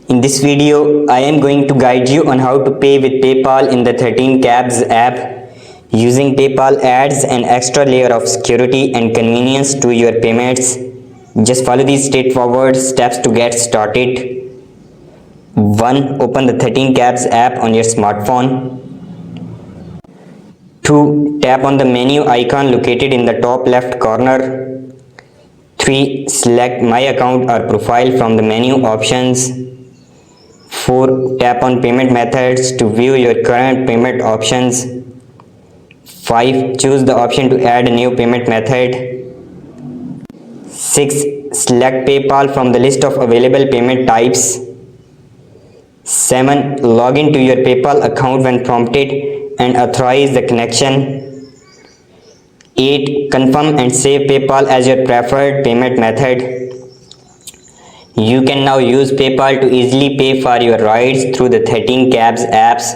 In this video, I am going to guide you on how to pay with PayPal in the 13 Cabs app. Using PayPal adds an extra layer of security and convenience to your payments. Just follow these straightforward steps to get started. 1. Open the 13 Cabs app on your smartphone. 2. Tap on the menu icon located in the top left corner. 3. Select My Account or Profile from the menu options. 4. Tap on Payment Methods to view your current payment options. 5. Choose the option to add a new payment method. 6. Select PayPal from the list of available payment types. 7. Log into your PayPal account when prompted and authorize the connection. 8. Confirm and save PayPal as your preferred payment method. You can now use PayPal to easily pay for your rides through the 13 Cabs apps.